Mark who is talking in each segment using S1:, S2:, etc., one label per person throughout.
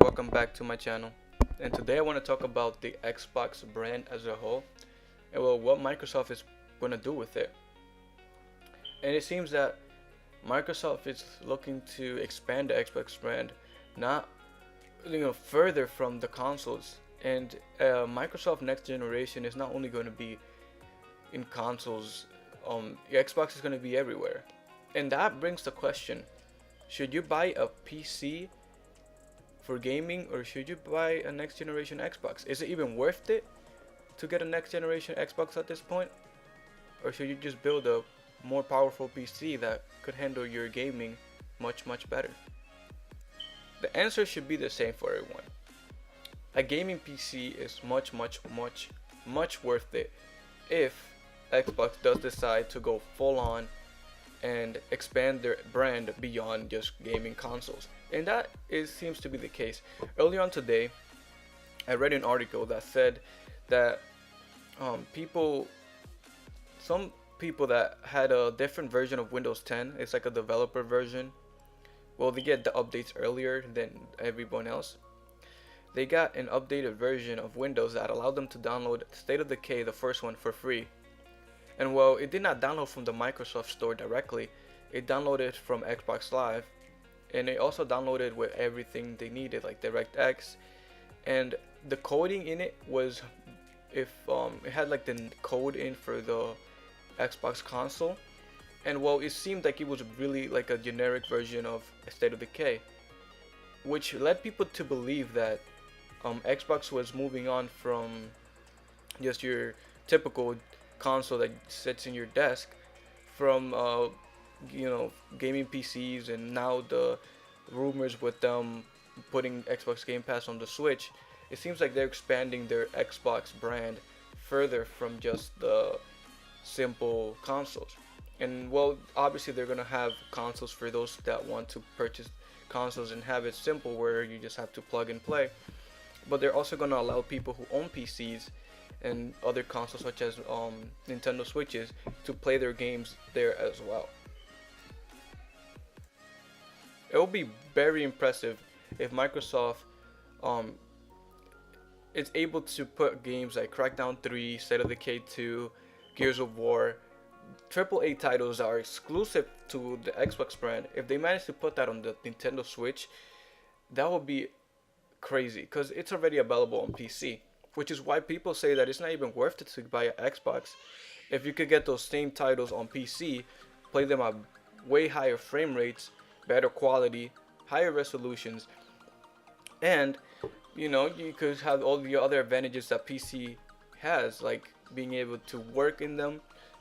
S1: welcome back to my channel. And today I want to talk about the Xbox brand as a whole and what Microsoft is going to do with it. And it seems that Microsoft is looking to expand the Xbox brand, not further from the consoles. And Microsoft next generation is not only going to be in consoles, Xbox is going to be everywhere. And that brings the question, should you buy a PC for gaming or should you buy a next generation Xbox? Is it even worth it to get a next generation Xbox at this point? Or should you just build a more powerful PC that could handle your gaming much better? The answer should be the same for everyone. A gaming PC is much worth it if Xbox does decide to go full on and expand their brand beyond just gaming consoles. And that seems to be the case. Earlier on today, I read an article that said that some people that had a different version of Windows 10, it's like a developer version, well, they get the updates earlier than everyone else. They got an updated version of Windows that allowed them to download State of Decay, the first one, for free. And well, it did not download from the Microsoft store directly. It downloaded from Xbox Live, and it also downloaded with everything they needed, like DirectX. And the coding in it was, it had like the code in for the Xbox console, and well, it seemed like it was really like a generic version of State of Decay, which led people to believe that Xbox was moving on from just your typical console that sits in your desk from gaming PCs, and now the rumors with them putting Xbox Pass on the Switch, it seems like they're expanding their Xbox brand further from just the simple consoles. And well, obviously they're gonna have consoles for those that want to purchase consoles and have it simple where you just have to plug and play, but they're also gonna allow people who own PCs and other consoles such as Nintendo Switches to play their games there as well. It will be very impressive if Microsoft is able to put games like Crackdown 3, State of Decay 2, Gears of War, AAA titles that are exclusive to the Xbox brand. If they manage to put that on the Nintendo Switch, that would be crazy because it's already available on PC. Which is why people say that it's not even worth it to buy an Xbox if you could get those same titles on PC, play them at way higher frame rates, better quality, higher resolutions, and you could have all the other advantages that PC has, like being able to work in them,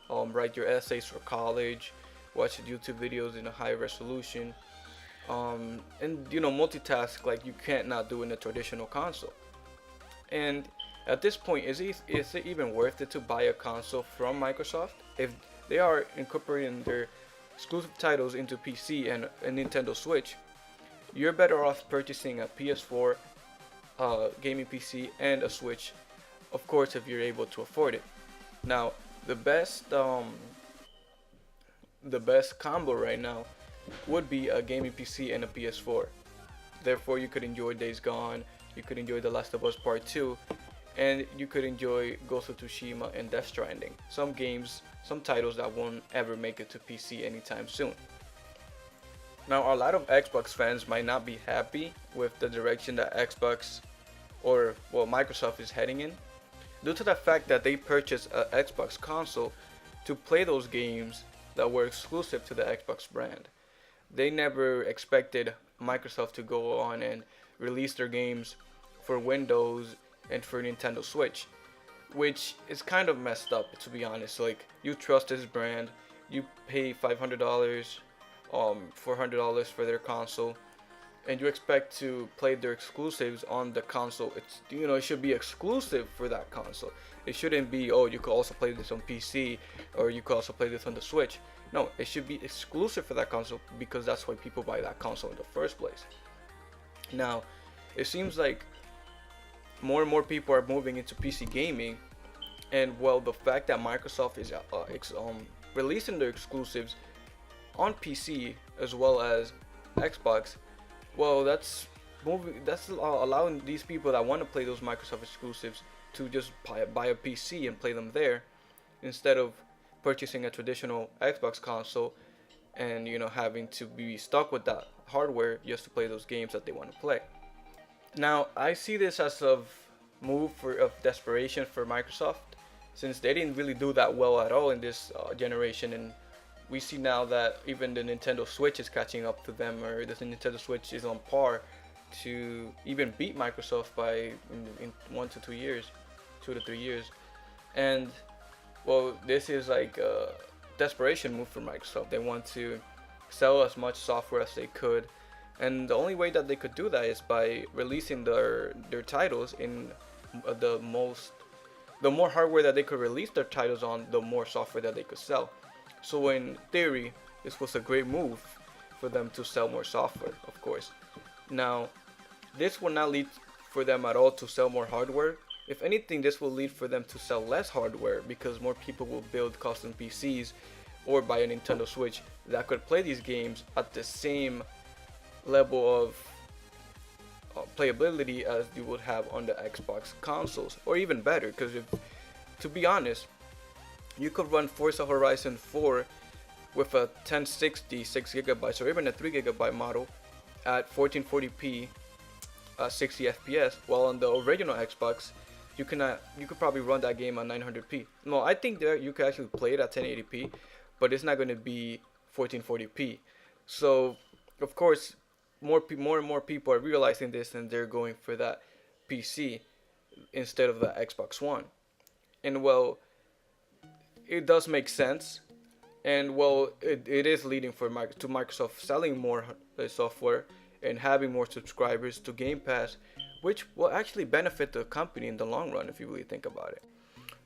S1: write your essays for college, watch YouTube videos in a high resolution, and multitask like you can't not do in a traditional console. And at this point, is it even worth it to buy a console from Microsoft? If they are incorporating their exclusive titles into PC and a Nintendo Switch, you're better off purchasing a PS4, gaming PC, and a Switch, of course, if you're able to afford it. Now, the best combo right now would be a gaming PC and a PS4. Therefore, you could enjoy Days Gone, you could enjoy The Last of Us Part 2, and you could enjoy Ghost of Tsushima and Death Stranding. Some games, some titles that won't ever make it to PC anytime soon. Now, a lot of Xbox fans might not be happy with the direction that Microsoft is heading in, due to the fact that they purchased an Xbox console to play those games that were exclusive to the Xbox brand. They never expected Microsoft to go on and release their games for Windows and for Nintendo Switch, which is kind of messed up, to be honest. Like, you trust this brand, you pay $500, $400 for their console, and you expect to play their exclusives on the console. It should be exclusive for that console. It shouldn't be, oh, you could also play this on PC or you could also play this on the Switch. No, it should be exclusive for that console because that's why people buy that console in the first place. Now, it seems like more and more people are moving into PC gaming, and well, the fact that Microsoft is releasing their exclusives on PC as well as Xbox, well, that's allowing these people that want to play those Microsoft exclusives to just buy a PC and play them there instead of purchasing a traditional Xbox console and having to be stuck with that hardware just to play those games that they want to play. Now I see this as a move of desperation for Microsoft, since they didn't really do that well at all in this generation, and we see now that even the Nintendo Switch is catching up to them, or the Nintendo Switch is on par to even beat Microsoft by in 1 to 2 years, 2 to 3 years. And well, this is like a desperation move for Microsoft. They want to sell as much software as they could, and the only way that they could do that is by releasing their titles in the more hardware that they could release their titles on, the more software that they could sell. So in theory, this was a great move for them to sell more software, of course. Now, this will not lead for them at all to sell more hardware. If anything, this will lead for them to sell less hardware, because more people will build custom PCs or buy a Nintendo Switch that could play these games at the same level of playability as you would have on the Xbox consoles, or even better, because to be honest, you could run Forza Horizon 4 with a 1060 6GB or even a 3GB model at 1440p 60 FPS, while on the original Xbox you could probably run that game on 900p. No, I think that you could actually play it at 1080p, but it's not going to be 1440p. So of course, more and more people are realizing this, and they're going for that PC instead of the Xbox One. And well, it does make sense, and well, it is leading to Microsoft selling more software and having more subscribers to Gmaepass, which will actually benefit the company in the long run if you really think about it.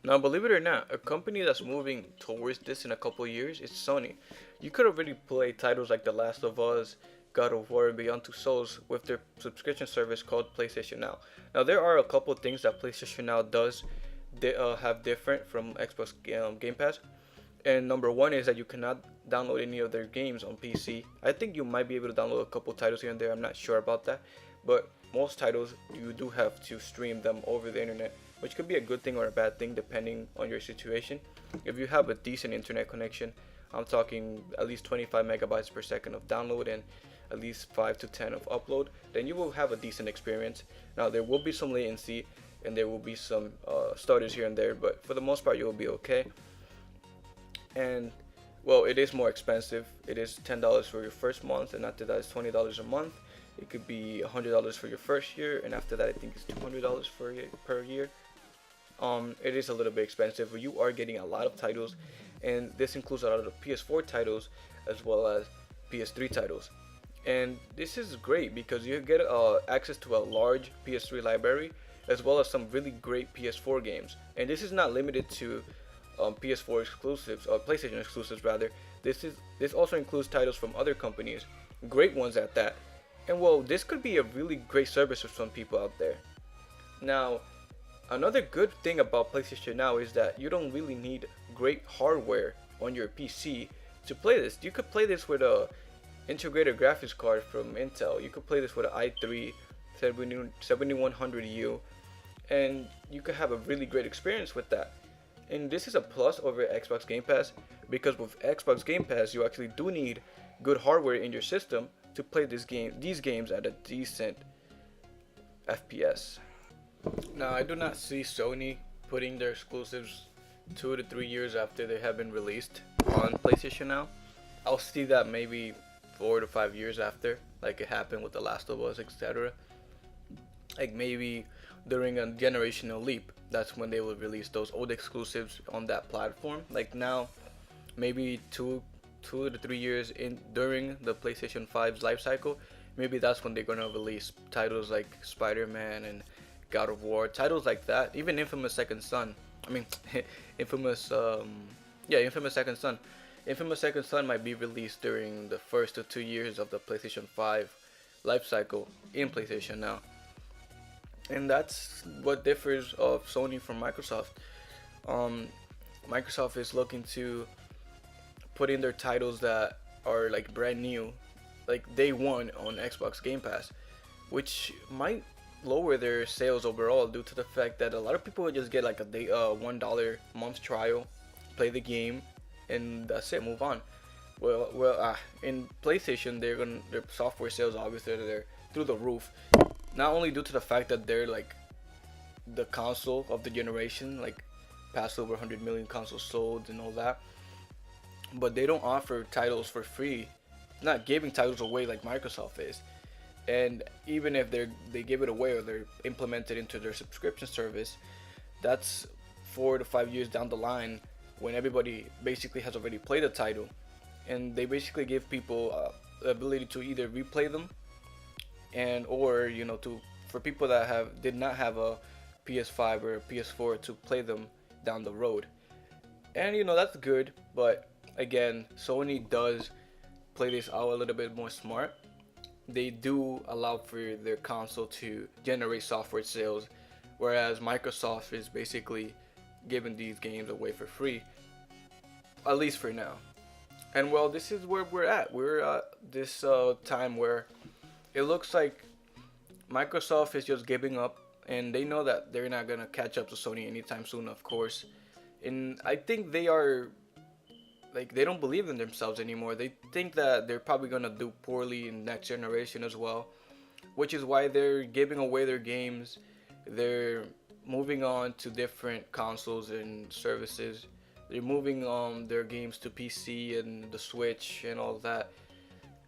S1: Now, believe it or not, a company that's moving towards this in a couple of years is Sony. You could already play titles like The Last of Us, God of War, and Beyond Two Souls with their subscription service called PlayStation Now. Now, there are a couple of things that PlayStation Now does have different from Xbox Game Pass. And number one is that you cannot download any of their games on PC. I think you might be able to download a couple titles here and there. I'm not sure about that. But most titles, you do have to stream them over the internet, which could be a good thing or a bad thing depending on your situation. If you have a decent internet connection, I'm talking at least 25 megabytes per second of download and at least 5 to 10 of upload, then you will have a decent experience. Now, there will be some latency and there will be some stutters here and there, but for the most part, you'll be okay. And well, it is more expensive. It is $10 for your first month, and after that, it's $20 a month. It could be $100 for your first year, and after that, I think it's $200 per year. It is a little bit expensive, but you are getting a lot of titles, and this includes a lot of the PS4 titles as well as PS3 titles. And this is great because you get access to a large PS3 library as well as some really great PS4 games. And this is not limited to PS4 exclusives, or PlayStation exclusives rather. This also includes titles from other companies, great ones at that. And well, this could be a really great service for some people out there. Now, another good thing about PlayStation Now is that you don't really need great hardware on your PC to play this. You could play this with a integrated graphics card from Intel. You could play this with an i3 7100U, and you could have a really great experience with that. And this is a plus over Xbox Game Pass, because with Xbox Game Pass you actually do need good hardware in your system to play these games at a decent FPS. Now, I do not see Sony putting their exclusives 2 to 3 years after they have been released on PlayStation Now. I'll see that maybe 4 to 5 years after, like it happened with The Last of Us, etc. Like maybe during a generational leap, that's when they will release those old exclusives on that platform. Like now, maybe 2 to 3 years in during the PlayStation 5's life cycle, maybe that's when they're gonna release titles like Spider-Man and God of War, titles like that. Even Infamous Second Son. I mean, Infamous Second Son. Infamous Second Son might be released during the first 2 years of the PlayStation 5 life cycle in PlayStation Now. And that's what differs of Sony from Microsoft. Microsoft is looking to put in their titles that are like brand new, like day one on Xbox Game Pass. which might lower their sales overall due to the fact that a lot of people would just get like a day, $1 month trial, play the game, and that's it, move on. In PlayStation, their software sales obviously they're through the roof. Not only due to the fact that they're like the console of the generation, like past over 100 million consoles sold and all that, but they don't offer titles for free, not giving titles away like Microsoft is. And even if they give it away or they're implemented into their subscription service, that's 4 to 5 years down the line when everybody basically has already played the title, and they basically give people the ability to either replay them and or to for people that did not have a PS5 or a PS4 to play them down the road. And that's good, but again, Sony does play this out a little bit more smart. They do allow for their console to generate software sales, whereas Microsoft is basically giving these games away for free, at least for now. And well, this is where we're at. We're at this time where it looks like Microsoft is just giving up, and they know that they're not gonna catch up to Sony anytime soon, of course. And I think they are like they don't believe in themselves anymore. They think that they're probably gonna do poorly in next generation as well, which is why they're giving away their games. They're moving on to different consoles and services. They're moving their games to PC and the Switch and all that.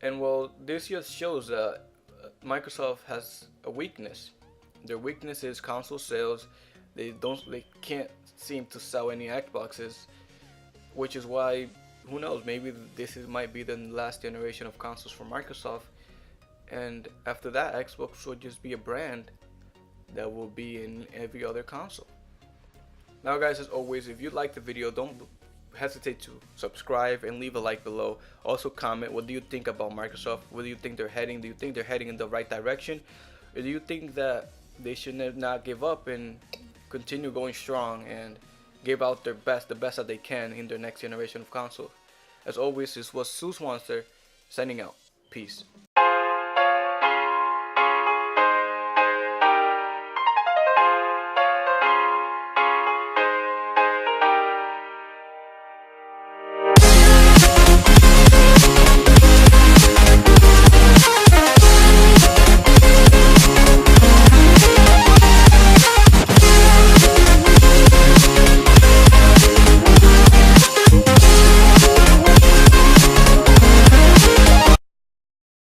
S1: And well, this just shows that Microsoft has a weakness. Their weakness is console sales. They can't seem to sell any Xboxes, which is why, who knows, maybe might be the last generation of consoles for Microsoft, and after that Xbox will just be a brand that will be in every other console. Now guys, as always, if you like the video, don't hesitate to subscribe and leave a like below. Also comment, what do you think about Microsoft? Where do you think they're heading? Do you think they're heading in the right direction? Or do you think that they should not give up and continue going strong and give out the best that they can in their next generation of consoles? As always, this was Zeus Monster signing out. Peace.